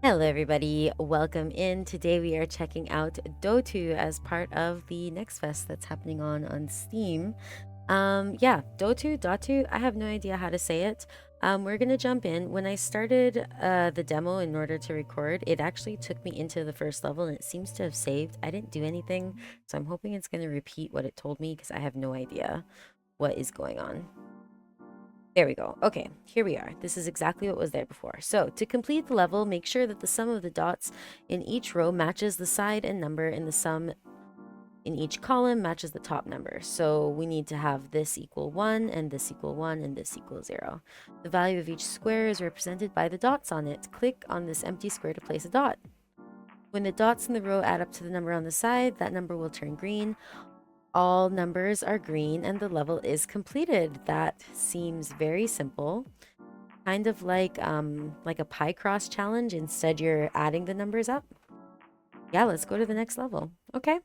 Hello everybody, welcome in. Today we are checking out Dota as part of the Next Fest that's happening on Steam. Yeah, Dota, I have no idea how to say it. We're gonna jump in. When I started the demo in order to record, it actually took me into the first level and it seems to have saved. I didn't do anything, so I'm hoping it's gonna repeat what it told me because I have no idea what is going on. There we go. Okay, here we are. This is exactly what was there before. So to complete the level, make sure that the sum of the dots in each row matches the side and number, and the sum in each column matches the top number. So we need to have this equal 1, and this equal 1, and this equal 0. The value of each square is represented by the dots on it. Click on this empty square to place a dot. When the dots in the row add up to the number on the side, that number will turn green. All numbers are green and the level is completed. That seems very simple. Kind of like a Picross challenge. Instead, you're adding the numbers up. Yeah, let's go to the next level. Okay.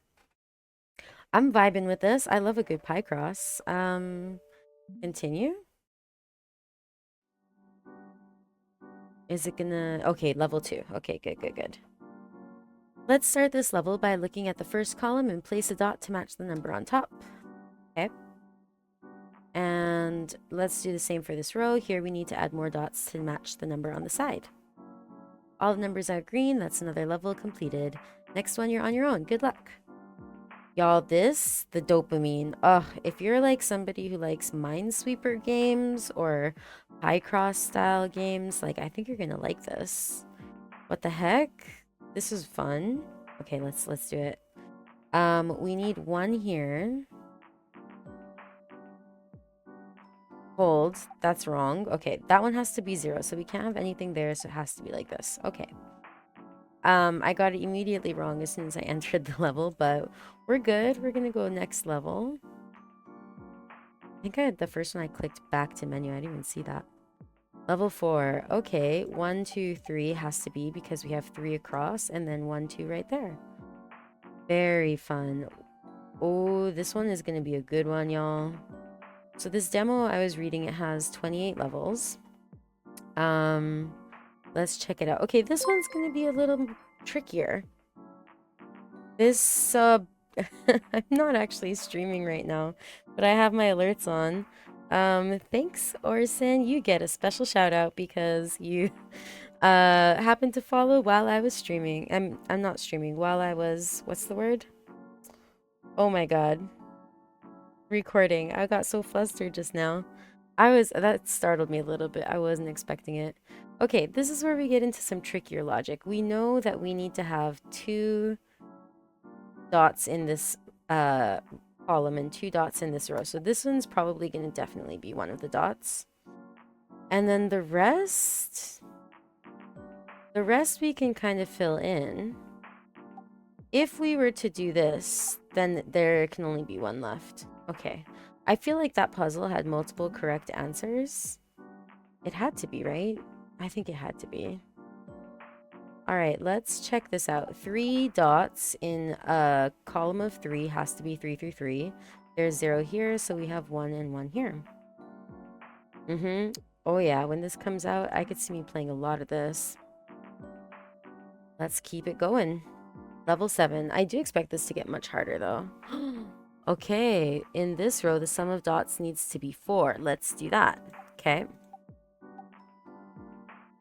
I'm vibing with this. I love a good Picross. Continue. Is it gonna... Okay, level 2. Okay, good. Let's start this level by looking at the first column and place a dot to match the number on top. Okay. And let's do the same for this row. Here we need to add more dots to match the number on the side. All the numbers are green. That's another level completed. Next one, you're on your own. Good luck. Y'all, the dopamine. Ugh, if you're like somebody who likes Minesweeper games or Picross style games, like I think you're gonna like this. What the heck? This is fun. Okay, let's do it. We need one here. Hold. That's wrong. Okay, that one has to be 0, so we can't have anything there, so it has to be like this. Okay. I got it immediately wrong as soon as I entered the level, but we're good. We're gonna go next level. I think I had the first one I clicked back to menu. I didn't even see that. Level 4. Okay, 1, 2, 3 has to be because we have 3 across, and then 1, 2 right there. Very fun. Oh, this one is gonna be a good one, y'all. So this demo I was reading, it has 28 levels. Let's check it out. Okay, this one's gonna be a little trickier. This I'm not actually streaming right now, but I have my alerts on. Thanks, Orson. You get a special shout out because you happened to follow while I was streaming. I'm not streaming, while I was, what's the word? Oh my god. Recording. I got so flustered just now. That startled me a little bit. I wasn't expecting it. Okay, this is where we get into some trickier logic. We know that we need to have 2 dots in this column and 2 dots in this row. So this one's probably going to definitely be one of the dots. And then the rest we can kind of fill in. If we were to do this, then there can only be one left. Okay. I feel like that puzzle had multiple correct answers. It had to be, right? I think it had to be. All right, let's check this out. 3 dots in a column of 3 has to be 3 through 3. There's 0 here, so we have 1 and 1 here. Oh yeah, when this comes out, I could see me playing a lot of this. Let's keep it going. Level 7. I do expect this to get much harder, though. Okay, in this row, the sum of dots needs to be 4. Let's do that. Okay.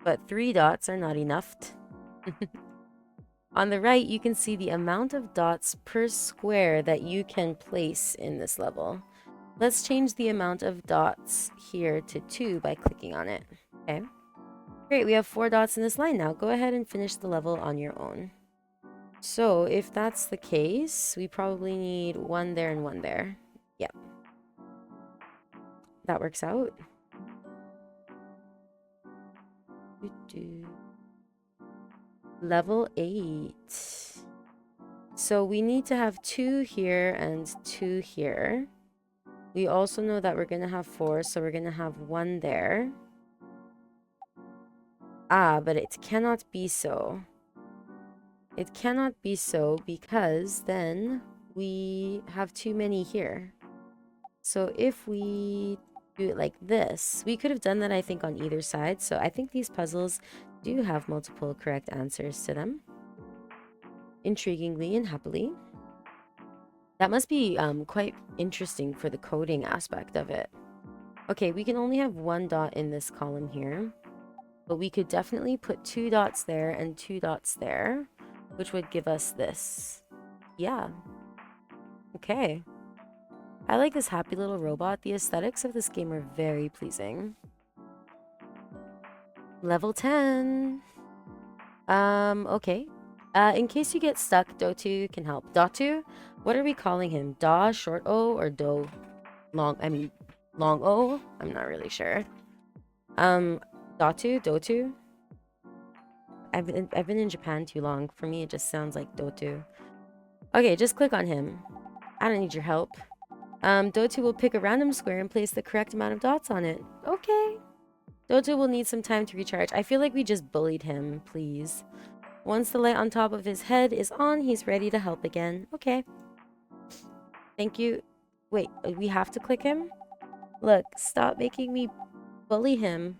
But 3 dots are not enough. On the right, you can see the amount of dots per square that you can place in this level. Let's change the amount of dots here to 2 by clicking on it. Okay. Great, we have 4 dots in this line now. Go ahead and finish the level on your own. So if that's the case, we probably need 1 there and 1 there. Yep. That works out. Level 8. So we need to have 2 here and 2 here. We also know that we're going to have 4, so we're going to have 1 there. Ah, but it cannot be so. It cannot be so because then we have too many here. So if we do it like this, we could have done that, I think, on either side. So I think these puzzles do have multiple correct answers to them. Intriguingly and happily. That must be quite interesting for the coding aspect of it. Okay, we can only have one dot in this column here, but we could definitely put 2 dots there and 2 dots there, which would give us this. Yeah. Okay. I like this happy little robot. The aesthetics of this game are very pleasing. Level 10. Okay. In case you get stuck, Dotu can help. Dotu? What are we calling him? Da short O or Do long O? I'm not really sure. Dotu? I've been in Japan too long. For me, it just sounds like Dotu. Okay, just click on him. I don't need your help. Dotu will pick a random square and place the correct amount of dots on it. Okay. Dotu will need some time to recharge. I feel like we just bullied him, please. Once the light on top of his head is on, he's ready to help again. Okay. Thank you. Wait, we have to click him? Look, stop making me bully him.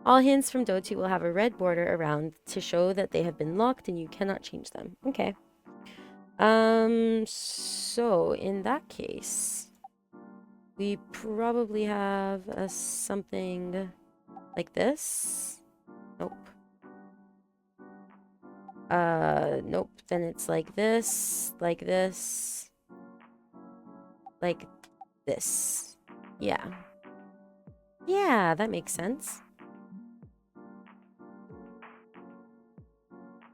All hints from Dotu will have a red border around to show that they have been locked and you cannot change them. Okay. So in that case, we probably have something like this. Nope. Nope. Then it's like this, like this, like this. Yeah. Yeah, that makes sense.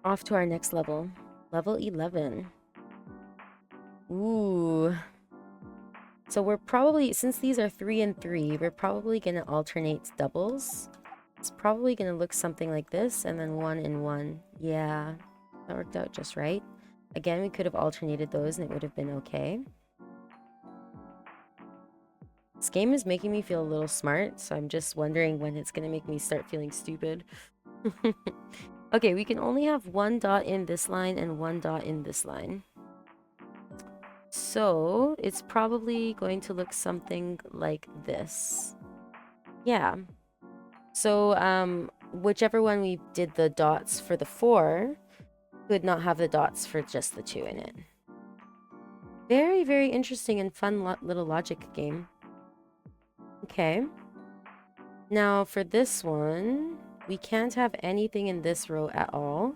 Off to our next level. Level 11. Ooh. So we're probably, since these are 3 and 3, we're probably going to alternate doubles. It's probably going to look something like this, and then 1 and 1. Yeah, that worked out just right. Again, we could have alternated those and it would have been okay. This game is making me feel a little smart, so I'm just wondering when it's going to make me start feeling stupid. Okay, we can only have 1 dot in this line and 1 dot in this line. So it's probably going to look something like this. Yeah. So whichever one we did the dots for the 4 could not have the dots for just the 2 in it. Very, very interesting and fun little logic game. Okay. Now for this one, we can't have anything in this row at all.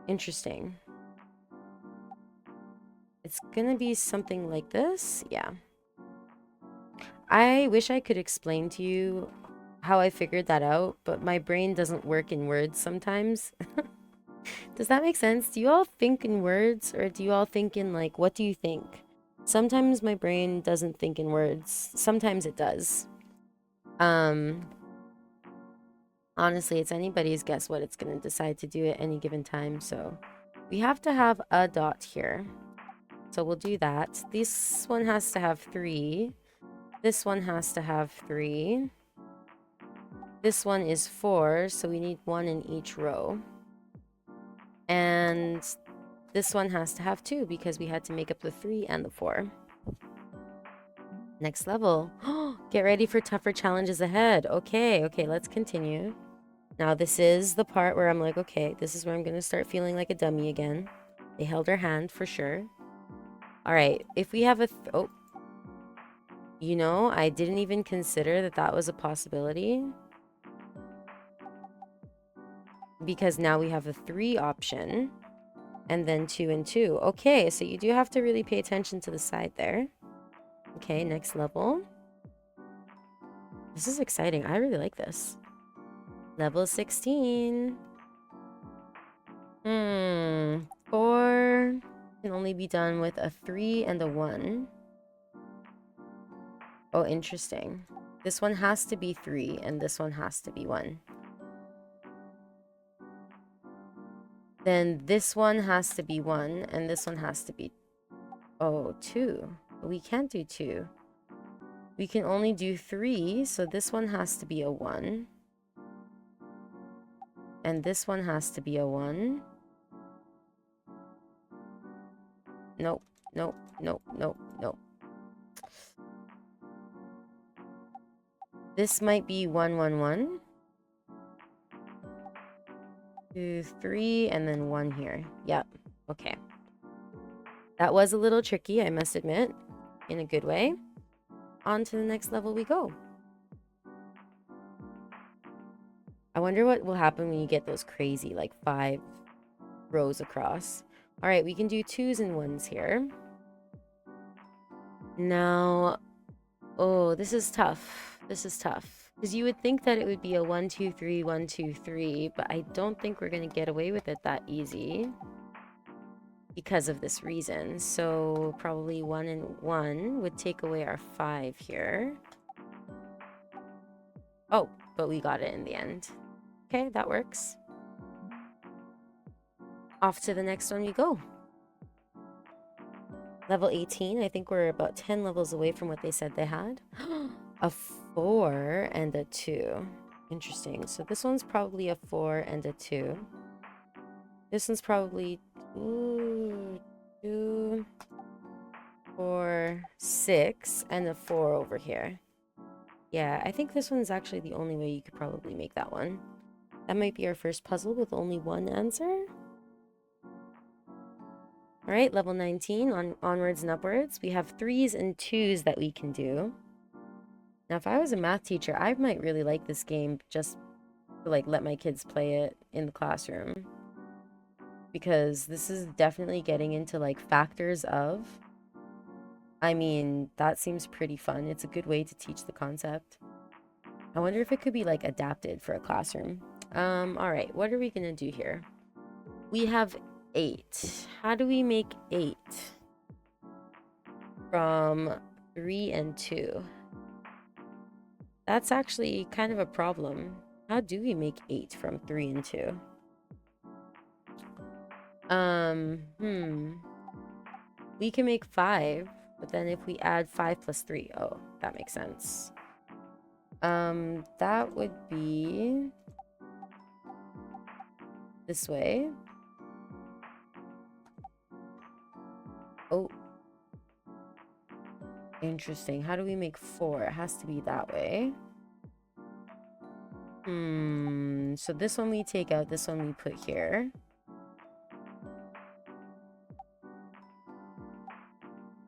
Interesting. It's gonna be something like this. Yeah. I wish I could explain to you how I figured that out, but my brain doesn't work in words sometimes. Does that make sense? Do you all think in words, or do you all think in, like, what do you think? Sometimes my brain doesn't think in words. Sometimes it does. Honestly, it's anybody's guess what it's gonna decide to do at any given time, so we have to have a dot here. So we'll do that. This one has to have 3. This one has to have 3. This one is 4, so we need 1 in each row. And this one has to have 2 because we had to make up the 3 and the 4. Next level. Get ready for tougher challenges ahead. Okay, let's continue. Now this is the part where I'm like, okay, this is where I'm going to start feeling like a dummy again. They held our hand for sure. All right, if we have a... oh. You know, I didn't even consider that that was a possibility. Because now we have a 3 option. And then 2 and 2. Okay, so you do have to really pay attention to the side there. Okay, next level. This is exciting. I really like this. Level 16. 4 can only be done with a 3 and a 1. Oh, interesting. This one has to be 3 and this one has to be 1. Then this one has to be 1 and this one has to be... oh, 2. We can't do 2. We can only do 3, so this one has to be a 1. And this one has to be a 1. Nope. This might be 1, 1, 1. 2, 3, and then 1 here. Yep. Okay. That was a little tricky, I must admit, in a good way. On to the next level we go. I wonder what will happen when you get those crazy, like 5 rows across. All right, we can do 2s and 1s here. Now, oh, this is tough. This is tough. Because you would think that it would be a 1, 2, 3, 1, 2, 3, but I don't think we're going to get away with it that easy because of this reason. So probably 1 and 1 would take away our 5 here. Oh, but we got it in the end. Okay, that works. Off to the next one we go. Level 18. I think we're about 10 levels away from what they said they had. A 4 and a 2. Interesting. So this one's probably a 4 and a 2. This one's probably 2, 4, 6, and a 4 over here. Yeah, I think this one's actually the only way you could probably make that one. That might be our first puzzle with only one answer. All right, level 19, onwards and upwards. We have 3s and 2s that we can do. Now, if I was a math teacher, I might really like this game just to, like, let my kids play it in the classroom. Because this is definitely getting into, like, factors of. I mean, that seems pretty fun. It's a good way to teach the concept. I wonder if it could be, like, adapted for a classroom. All right, what are we gonna do here? We have 8. How do we make 8 from 3 and 2? That's actually kind of a problem. How do we make 8 from 3 and 2? We can make 5, but then if we add 5 plus 3, oh, that makes sense. That would be this way. Oh. Interesting. How do we make 4? It has to be that way. So this one we take out, this one we put here.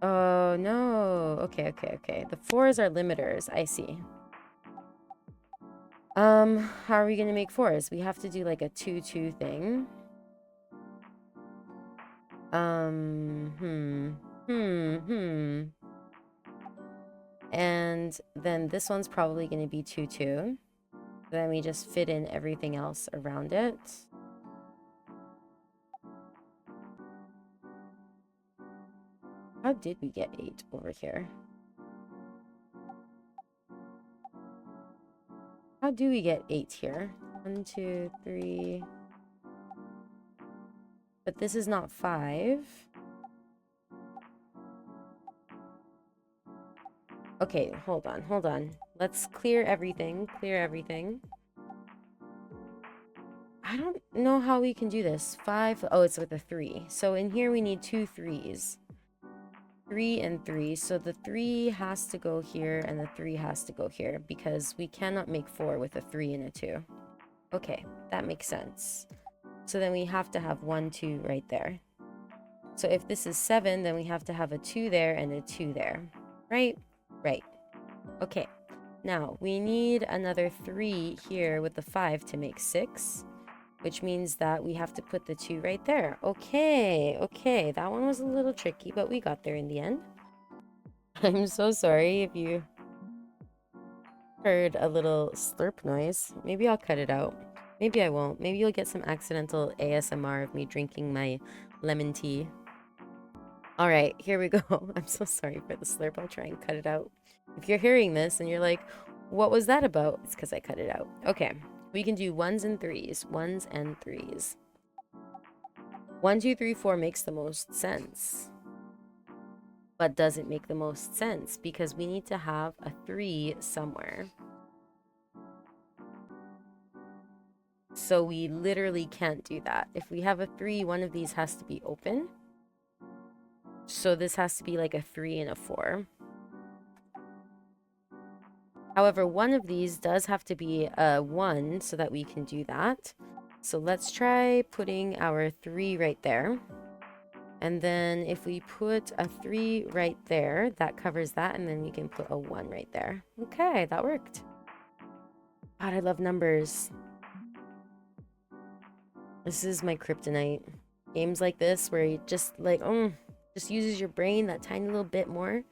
Oh, no. Okay. The 4s are limiters. I see. How are we gonna make 4s? We have to do like a 2, 2 thing. And then this one's probably gonna be 2, 2. Then we just fit in everything else around it. How did we get 8 over here? How do we get 8 here? 1, 2, 3. But this is not 5. Okay, hold on. Let's clear everything. I don't know how we can do this. 5. Oh, it's with a 3. So in here we need 2 3s. 3 and 3. So the 3 has to go here and the 3 has to go here because we cannot make 4 with a 3 and a 2. Okay, that makes sense. So then we have to have 1, 2 right there. So if this is 7, then we have to have a 2 there and a 2 there. Right? Right. Okay. Now, we need another 3 here with the 5 to make 6. Which means that we have to put the 2 right there. Okay. That one was a little tricky, but we got there in the end. I'm so sorry if you heard a little slurp noise. Maybe I'll cut it out. Maybe I won't. Maybe you'll get some accidental ASMR of me drinking my lemon tea. All right, here we go. I'm so sorry for the slurp. I'll try and cut it out. If you're hearing this and you're like, what was that about? It's because I cut it out. Okay, we can do 1s and 3s. 1s and 3s. 1, 2, 3, 4 makes the most sense. But does it make the most sense? Because we need to have a 3 somewhere. So we literally can't do that. If we have a 3, one of these has to be open. So this has to be like a 3 and a 4. However, one of these does have to be a 1 so that we can do that. So let's try putting our 3 right there. And then if we put a 3 right there, that covers that, and then we can put a 1 right there. Okay, that worked. God, I love numbers. This is my kryptonite. Games like this where you just like, just uses your brain that tiny little bit more.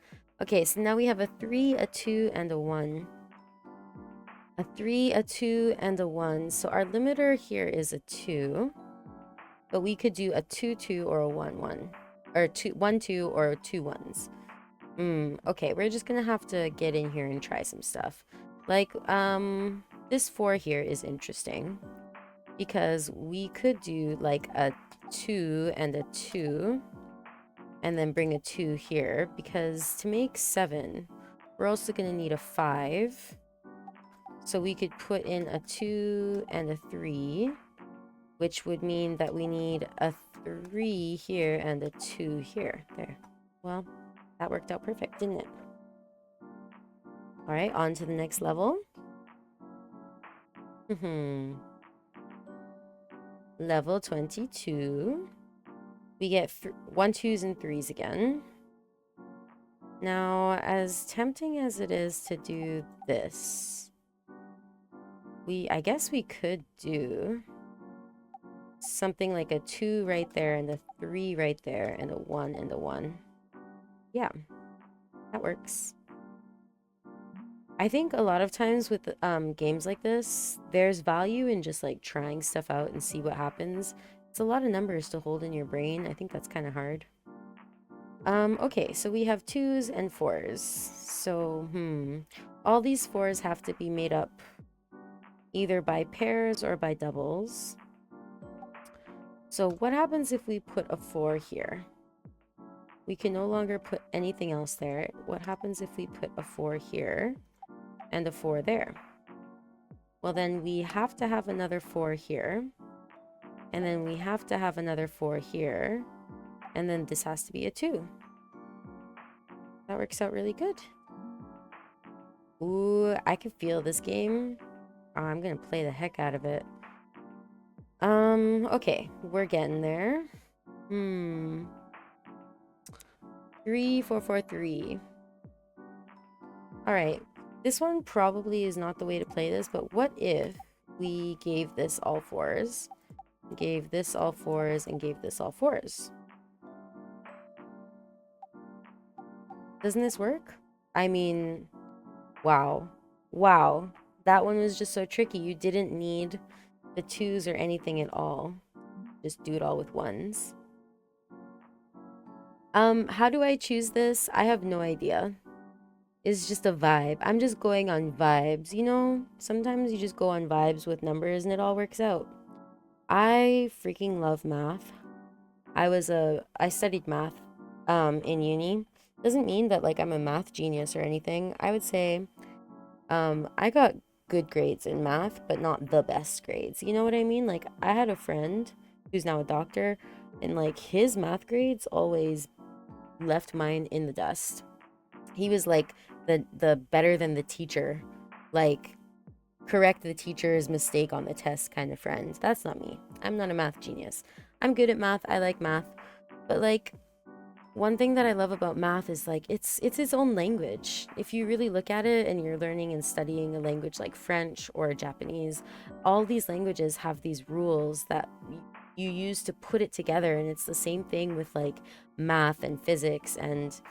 Okay, so now we have a 3, a 2, and a 1. A 3, a 2, and a 1. So our limiter here is a 2. But we could do a 2, 2, or a 1, 1. Or 1, 2, or 2 1s. Okay, we're just gonna have to get in here and try some stuff. Like, this 4 here is interesting. Because we could do like a 2 and a 2. And then bring a 2 here. Because to make 7, we're also gonna need a 5. So we could put in a 2 and a 3, which would mean that we need a 3 here and a 2 here. There. Well, that worked out perfect, didn't it? All right, on to the next level. Level 22. We get 1, 2s, and 3s again. Now, as tempting as it is to do this, I guess we could do something like a 2 right there and a 3 right there and a 1 and a 1. Yeah, that works. I think a lot of times with games like this, there's value in just like trying stuff out and see what happens. It's a lot of numbers to hold in your brain. I think that's kind of hard. Okay, so we have 2s and 4s. So, all these 4s have to be made up either by pairs or by doubles. So what happens if we put a 4 here? We can no longer put anything else there. What happens if we put a 4 here and a 4 there? Well, then we have to have another 4 here. And then we have to have another 4 here. And then this has to be a 2. That works out really good. Ooh, I can feel this game. Oh, I'm gonna play the heck out of it. Okay, we're getting there. 3, 4, 4, 3. Alright, this one probably is not the way to play this, but what if we gave this all 4s, gave this all 4s, and gave this all 4s? Doesn't this work? I mean, wow. Wow. That one was just so tricky. You didn't need the 2s or anything at all. Just do it all with 1s. How do I choose this? I have no idea. It's just a vibe. I'm just going on vibes, you know? Sometimes you just go on vibes with numbers and it all works out. I freaking love math. I studied math in uni. Doesn't mean that like I'm a math genius or anything. I would say I got good grades in math, but not the best grades. You know what I mean? Like I had a friend who's now a doctor, and like his math grades always left mine in the dust. He was like the better than the teacher, like correct the teacher's mistake on the test kind of friend. That's not me. I'm not a math genius. I'm good at math. I like math. But like one thing that I love about math is like it's its own language. If you really look at it and you're learning and studying a language like French or Japanese, all these languages have these rules that you use to put it together, and it's the same thing with like math and physics, and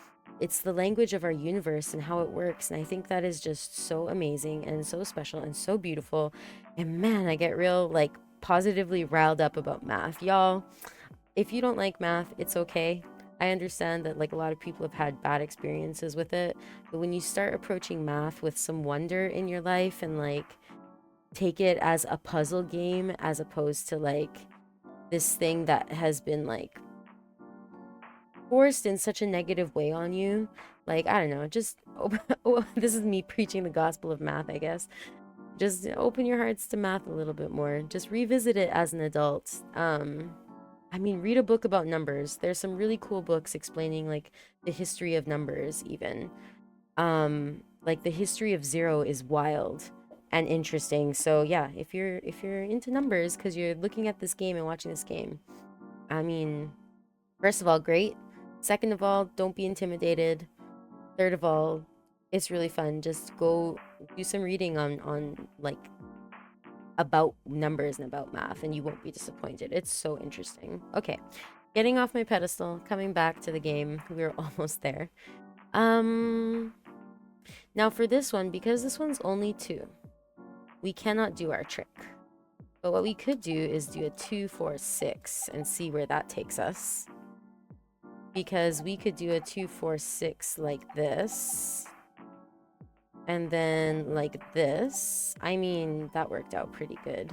it's the language of our universe and how it works. And I think that is just so amazing and so special and so beautiful. And man, I get real like positively riled up about math. Y'all, if you don't like math, it's okay. I understand that like a lot of people have had bad experiences with it, but when you start approaching math with some wonder in your life and like take it as a puzzle game as opposed to like this thing that has been like forced in such a negative way on you, like I don't know, just this is me preaching the gospel of math, I guess. Just open your hearts to math a little bit more. Just revisit it as an adult. I mean, read a book about numbers. There's some really cool books explaining like the history of numbers even. Like the history of 0 is wild and interesting. So yeah, if you're into numbers because you're looking at this game and watching this game, I mean, first of all, great. Second of all, don't be intimidated. Third of all, it's really fun. Just go do some reading on like about numbers and about math, and you won't be disappointed. It's so interesting. Okay, getting off my pedestal, coming back to the game. We're almost there. Now for this one, because this one's only 2, we cannot do our trick. But what we could do is do a 2, 4, 6 and see where that takes us. Because we could do a 2, 4, 6 like this. And then like this. I mean, that worked out pretty good.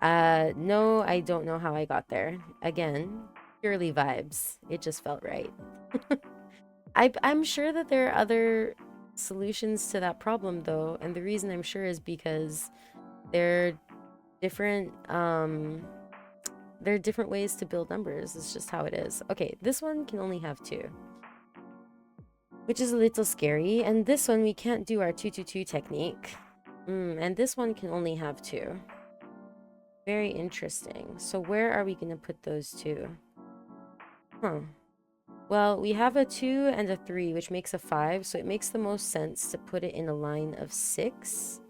No, I don't know how I got there. Again, purely vibes. It just felt right. I'm sure that there are other solutions to that problem though, and the reason I'm sure is because they're different there are different ways to build numbers. It's just how it is. Okay, this one can only have 2, which is a little scary, and this one we can't do our 2-2-2 technique. And this one can only have 2. Very interesting. So where are we going to put those 2? Well, we have a 2 and a 3, which makes a 5, so it makes the most sense to put it in a line of 6,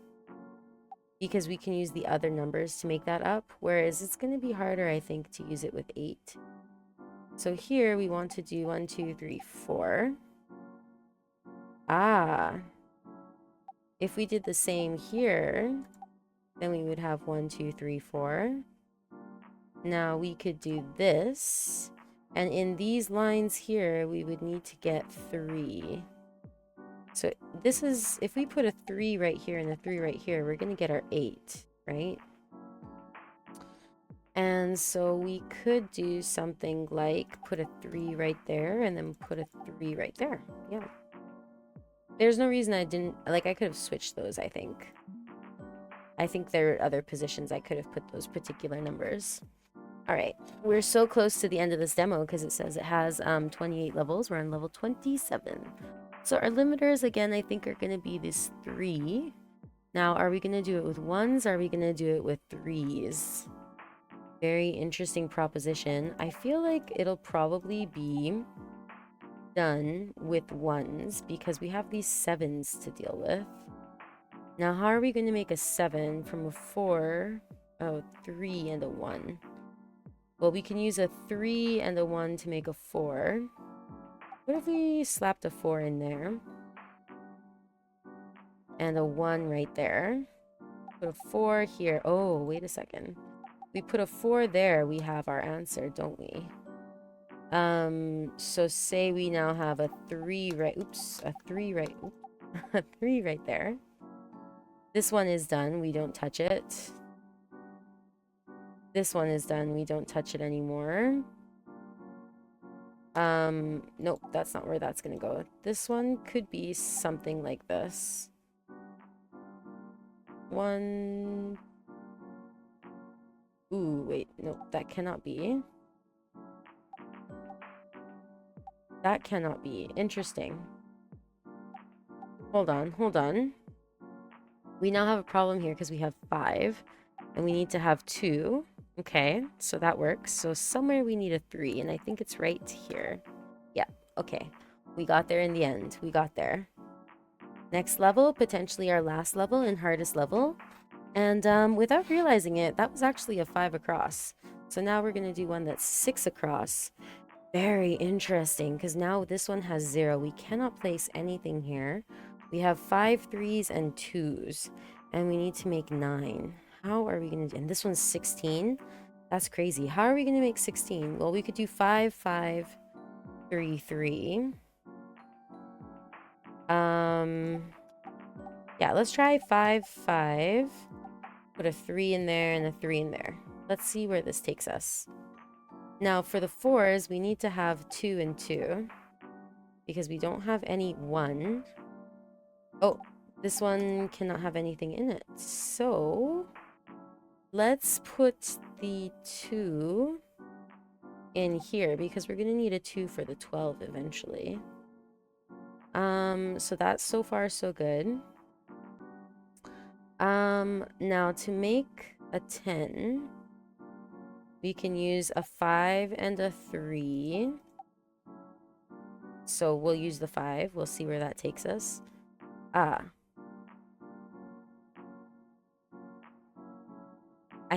because we can use the other numbers to make that up, whereas it's going to be harder, I think, to use it with 8. So here we want to do 1, 2, 3, 4. If we did the same here, then we would have 1, 2, 3, 4. Now we could do this. And in these lines here, we would need to get 3. So this is, if we put a 3 right here and a 3 right here, we're going to get our 8, right? And so we could do something like put a 3 right there and then put a 3 right there. Yeah. There's no reason I didn't, like, I could have switched those, I think. I think there are other positions I could have put those particular numbers. All right, we're so close to the end of this demo because it says it has 28 levels. We're on level 27. So our limiters, again, I think are going to be this 3. Now, are we going to do it with 1s? Or are we going to do it with 3s? Very interesting proposition. I feel like it'll probably be done with 1s because we have these 7s to deal with. Now, how are we going to make a 7 from a 4, a 3, and a 1? Well, we can use a 3 and a 1 to make a 4. What if we slapped a 4 in there? And a 1 right there. Put a 4 here. Oh, wait a second. We put a 4 there, we have our answer, don't we? So say we now have a 3 right... Oops, a 3 right... Oops, a 3 right there. This one is done. We don't touch it. This one is done. We don't touch it anymore. Nope, that's not where that's gonna go. This one could be something like this. 1... Ooh, wait. Nope, that cannot be. That cannot be. Interesting. Hold on, hold on. We now have a problem here because we have 5. And we need to have 2. Okay, so that works. So somewhere we need a 3, and I think it's right here. Yeah, okay. We got there in the end. We got there. Next level, potentially our last level and hardest level. And without realizing it, that was actually a 5 across. So now we're going to do one that's 6 across. Very interesting, because now this one has 0. We cannot place anything here. We have 5 3s and 2s, and we need to make 9. How are we going to do? And this one's 16. That's crazy. How are we going to make 16? Well, we could do 5 5 3 3. Yeah, let's try 5 5. Put a 3 in there and a 3 in there. Let's see where this takes us. Now, for the 4s, we need to have 2 and 2. Because we don't have any 1. Oh, this one cannot have anything in it. So, let's put the 2 in here. Because we're going to need a 2 for the 12 eventually. So that's so far so good. Now to make a 10, we can use a 5 and a 3. So we'll use the 5. We'll see where that takes us. I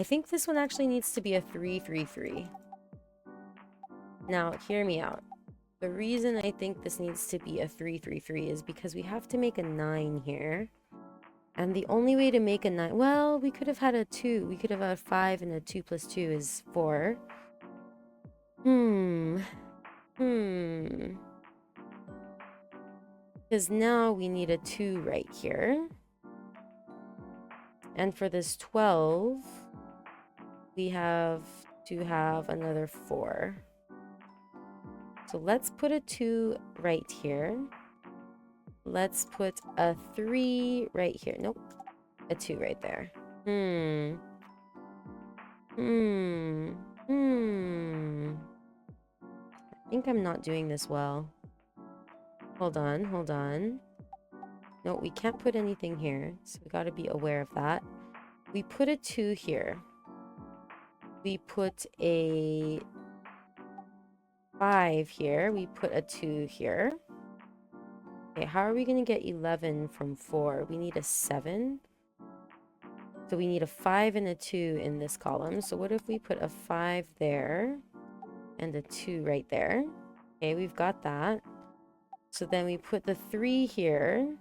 think this one actually needs to be a 3, 3, 3. Now, hear me out. The reason I think this needs to be a 3, 3, 3 is because we have to make a 9 here. And the only way to make a 9... Well, we could have had a 2. We could have had a 5 and a 2 plus 2 is 4. Because now we need a 2 right here. And for this 12, we have to have another 4. So let's put a 2 right here. Let's put a 3 right here. Nope. A 2 right there. I think I'm not doing this well. Hold on, hold on. No, we can't put anything here, so we gotta be aware of that. We put a 2 here. We put a 5 here. We put a 2 here. Okay, how are we gonna get 11 from 4? We need a 7. So we need a 5 and a 2 in this column. So what if we put a 5 there and a 2 right there? Okay, we've got that. So then we put the 3 here.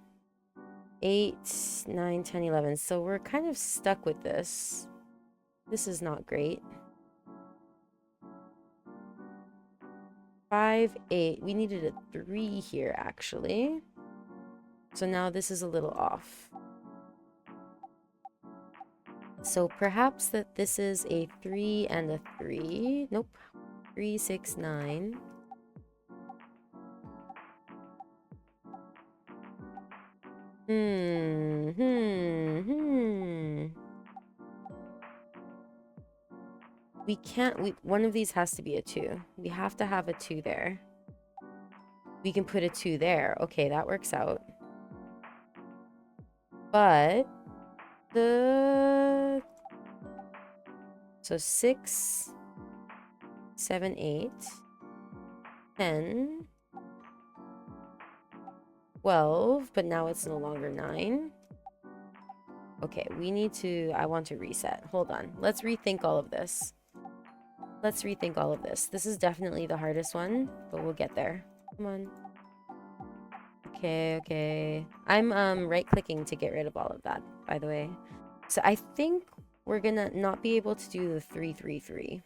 8, 9, 10, 11. So we're kind of stuck with this. This is not great. 5, 8. We needed a 3 here, actually. So now this is a little off. So perhaps that this is a 3 and a 3. Nope. 3, 6, 9. We can't, one of these has to be a 2. We have to have a 2 there. We can put a 2 there. Okay, that works out. But so 6, 7, 8, 10, 12, but now it's no longer 9. Okay, I want to reset. Hold on. Let's rethink all of this. This is definitely the hardest one, but we'll get there. Come on. Okay. I'm right-clicking to get rid of all of that, by the way. So I think we're gonna not be able to do the 3, 3, 3.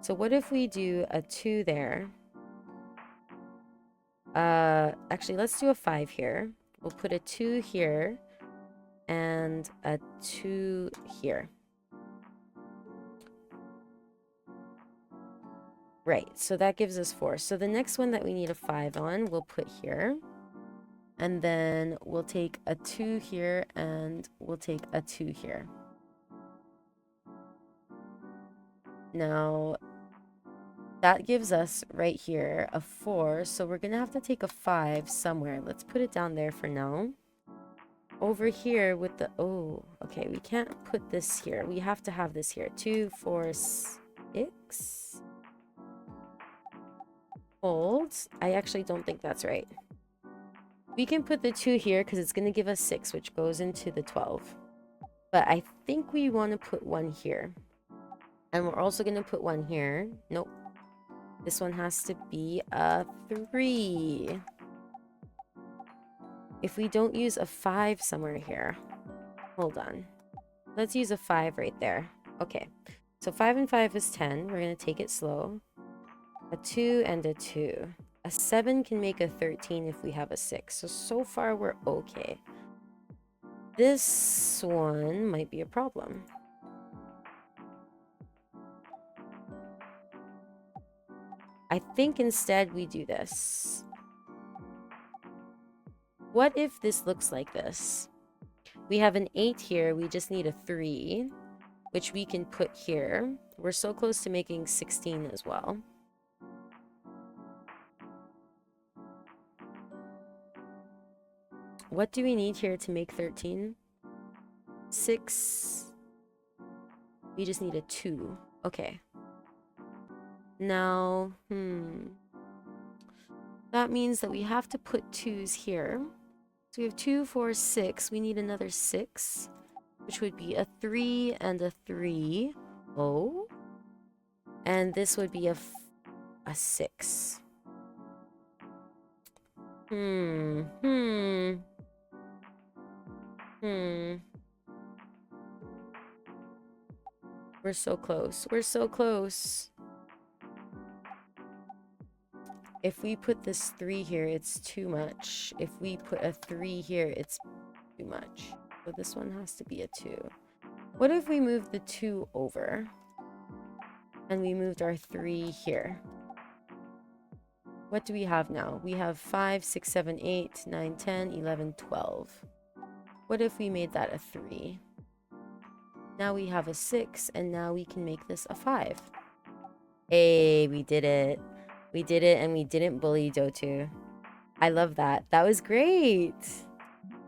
So what if we do a 2 there? Actually, let's do a 5 here. We'll put a 2 here and a 2 here. Right, so that gives us 4. So the next one that we need a 5 on, we'll put here. And then we'll take a 2 here and we'll take a 2 here. Now, that gives us right here a 4. So we're going to have to take a 5 somewhere. Let's put it down there for now. Over here with the... Oh, okay. We can't put this here. We have to have this here. 2, 4, 6. Hold. I actually don't think that's right. We can put the 2 here because it's going to give us 6, which goes into the 12. But I think we want to put 1 here. And we're also going to put 1 here. Nope. This one has to be a 3. If we don't use a 5 somewhere here. Hold on. Let's use a 5 right there. Okay. So 5 and 5 is 10. We're going to take it slow. A 2 and a 2. A 7 can make a 13 if we have a 6. So far we're okay. This one might be a problem. I think instead we do this. What if this looks like this? We have an 8 here. We just need a 3, which we can put here. We're so close to making 16 as well. What do we need here to make 13? 6. We just need a 2. Okay. Now, that means that we have to put 2s here. So we have 2, 4, 6. We need another 6, which would be a 3 and a 3. Oh. And this would be a 6. We're so close. We're so close. If we put this 3 here, it's too much. If we put a 3 here, it's too much. So this one has to be a 2. What if we moved the 2 over? And we moved our 3 here. What do we have now? We have 5, 6, 7, 8, 9, 10, 11, 12. What if we made that a 3? Now we have a 6, and now we can make this a 5. Hey, we did it. We did it, and we didn't bully Dotu. I love that. That was great.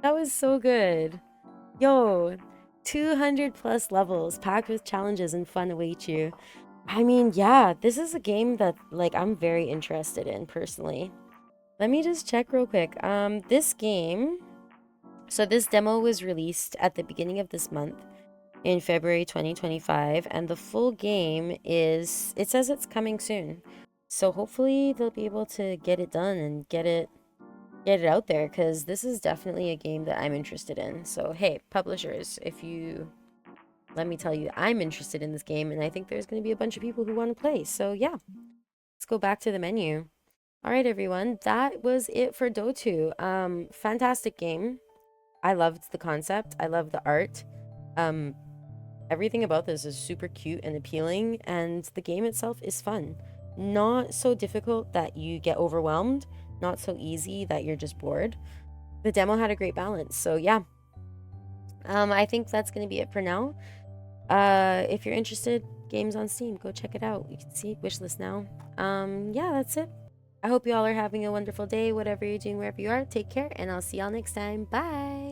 That was so good. Yo, 200 plus levels packed with challenges and fun await you. I mean, yeah, this is a game that, like, I'm very interested in, personally. Let me just check real quick. This game... So this demo was released at the beginning of this month, in February 2025, and the full game is... It says it's coming soon. So hopefully they'll be able to get it done and get it out there, because this is definitely a game that I'm interested in. So, hey, publishers, if you... Let me tell you, I'm interested in this game, and I think there's going to be a bunch of people who want to play. So yeah, let's go back to the menu. All right, everyone, that was it for Dotu. Fantastic game. I loved the concept. I love the art. Everything about this is super cute and appealing, and the game itself is fun. Not so difficult that you get overwhelmed, not so easy that you're just bored. The demo had a great balance, so yeah. I think that's going to be it for now. If you're interested, games on Steam, go check it out. You can see wishlist now. Yeah, that's it. I hope you all are having a wonderful day, whatever you're doing, wherever you are. Take care, and I'll see y'all next time. Bye!